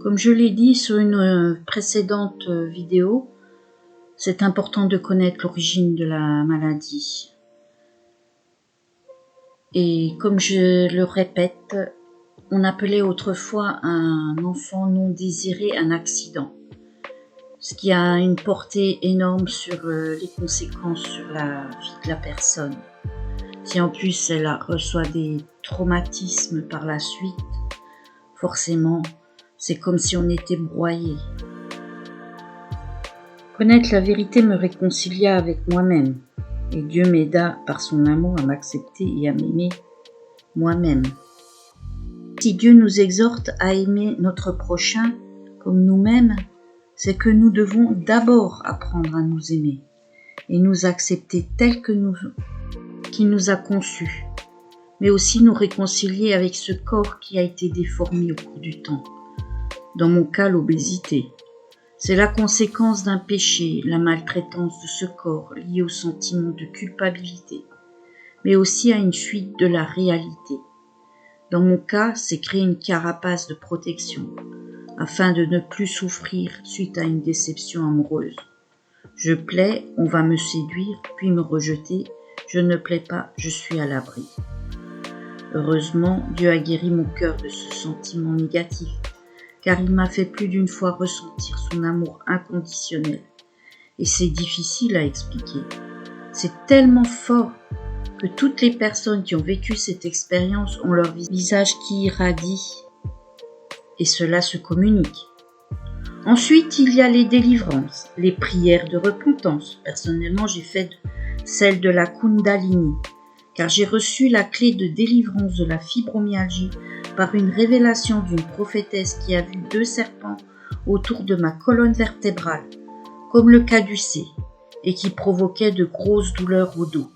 Comme je l'ai dit sur une précédente vidéo, c'est important de connaître l'origine de la maladie. Et comme je le répète, on appelait autrefois un enfant non désiré un accident, ce qui a une portée énorme sur les conséquences sur la vie de la personne. Si en plus elle reçoit des traumatismes par la suite, forcément, c'est comme si on était broyé. Connaître la vérité me réconcilia avec moi-même, et Dieu m'aida par son amour à m'accepter et à m'aimer moi-même. Si Dieu nous exhorte à aimer notre prochain comme nous-mêmes, c'est que nous devons d'abord apprendre à nous aimer et nous accepter tels qu'il nous a conçus, mais aussi nous réconcilier avec ce corps qui a été déformé au cours du temps. Dans mon cas, l'obésité. C'est la conséquence d'un péché, la maltraitance de ce corps lié au sentiment de culpabilité, mais aussi à une fuite de la réalité. Dans mon cas, c'est créer une carapace de protection, afin de ne plus souffrir suite à une déception amoureuse. Je plais, on va me séduire, puis me rejeter. Je ne plais pas, je suis à l'abri. Heureusement, Dieu a guéri mon cœur de ce sentiment négatif, car il m'a fait plus d'une fois ressentir son amour inconditionnel. Et c'est difficile à expliquer. C'est tellement fort que toutes les personnes qui ont vécu cette expérience ont leur visage qui irradie, et cela se communique. Ensuite, il y a les délivrances, les prières de repentance. Personnellement, j'ai fait celle de la Kundalini, car j'ai reçu la clé de délivrance de la fibromyalgie par une révélation d'une prophétesse qui a vu 2 serpents autour de ma colonne vertébrale, comme le caducée, et qui provoquaient de grosses douleurs au dos.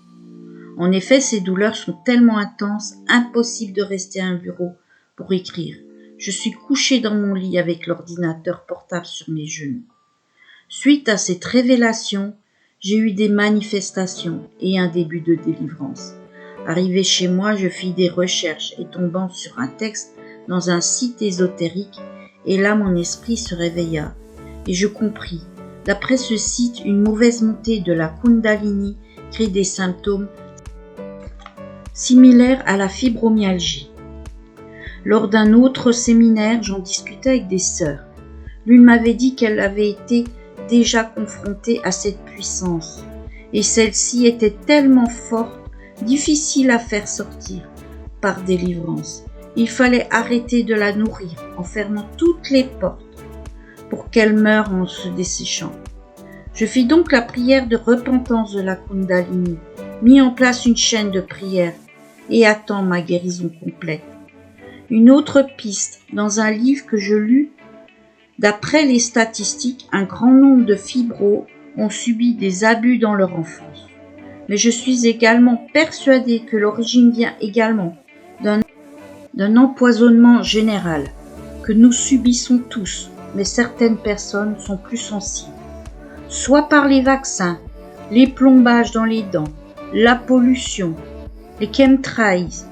En effet, ces douleurs sont tellement intenses, impossible de rester à un bureau pour écrire. Je suis couchée dans mon lit avec l'ordinateur portable sur mes genoux. Suite à cette révélation, j'ai eu des manifestations et un début de délivrance. Arrivée chez moi, je fis des recherches et tombant sur un texte dans un site ésotérique, et là mon esprit se réveilla et je compris. D'après ce site, une mauvaise montée de la Kundalini crée des symptômes similaires à la fibromyalgie. Lors d'un autre séminaire, j'en discutais avec des sœurs. L'une m'avait dit qu'elle avait été déjà confrontée à cette puissance, et celle-ci était tellement forte, difficile à faire sortir par délivrance. Il fallait arrêter de la nourrir en fermant toutes les portes pour qu'elle meure en se desséchant. Je fis donc la prière de repentance de la Kundalini, mis en place une chaîne de prière et attends ma guérison complète. Une autre piste, dans un livre que je lus, d'après les statistiques, un grand nombre de fibros ont subi des abus dans leur enfance. Mais je suis également persuadée que l'origine vient également d'un empoisonnement général que nous subissons tous, mais certaines personnes sont plus sensibles. Soit par les vaccins, les plombages dans les dents, la pollution, les chemtrails,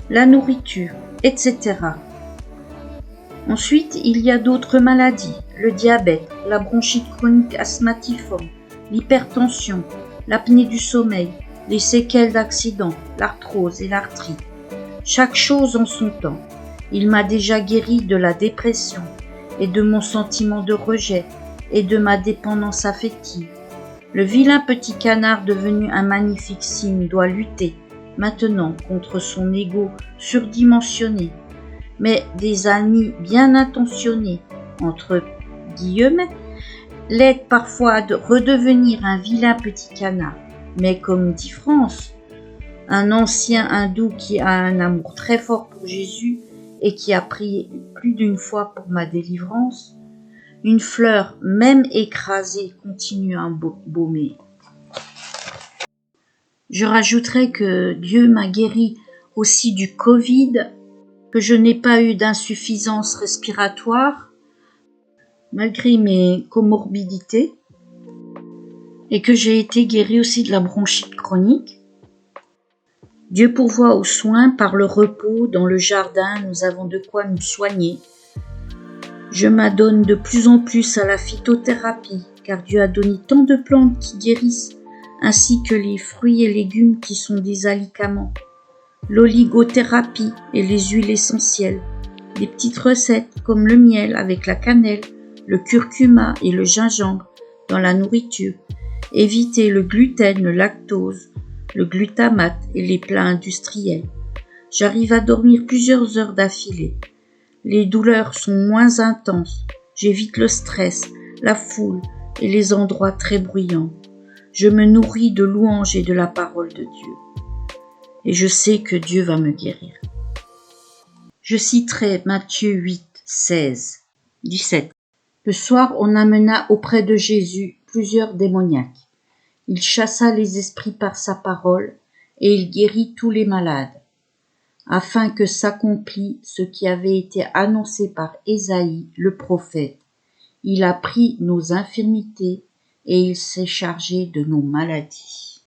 la nourriture, etc. Ensuite, il y a d'autres maladies, le diabète, la bronchite chronique asthmatiforme, l'hypertension, l'apnée du sommeil, les séquelles d'accidents, l'arthrose et l'arthrite. Chaque chose en son temps. Il m'a déjà guéri de la dépression et de mon sentiment de rejet et de ma dépendance affective. Le vilain petit canard devenu un magnifique cygne doit lutter maintenant contre son ego surdimensionné, mais des amis bien intentionnés, entre guillemets, l'aident parfois à redevenir un vilain petit canard. Mais comme dit France, un ancien hindou qui a un amour très fort pour Jésus et qui a prié plus d'une fois pour ma délivrance, une fleur, même écrasée, continue à embaumer. Je rajouterai que Dieu m'a guéri aussi du Covid, que je n'ai pas eu d'insuffisance respiratoire, malgré mes comorbidités, et que j'ai été guérie aussi de la bronchite chronique. Dieu pourvoit aux soins par le repos dans le jardin, nous avons de quoi nous soigner. Je m'adonne de plus en plus à la phytothérapie, car Dieu a donné tant de plantes qui guérissent, ainsi que les fruits et légumes qui sont des alicaments, l'oligothérapie et les huiles essentielles, des petites recettes comme le miel avec la cannelle, le curcuma et le gingembre dans la nourriture, éviter le gluten, le lactose, le glutamate et les plats industriels. J'arrive à dormir plusieurs heures d'affilée. Les douleurs sont moins intenses, j'évite le stress, la foule et les endroits très bruyants. Je me nourris de louanges et de la parole de Dieu. Et je sais que Dieu va me guérir. Je citerai Matthieu 8, 16, 17. Le soir, on amena auprès de Jésus plusieurs démoniaques. Il chassa les esprits par sa parole et il guérit tous les malades, afin que s'accomplît ce qui avait été annoncé par Ésaïe le prophète. Il a pris nos infirmités et il s'est chargé de nos maladies.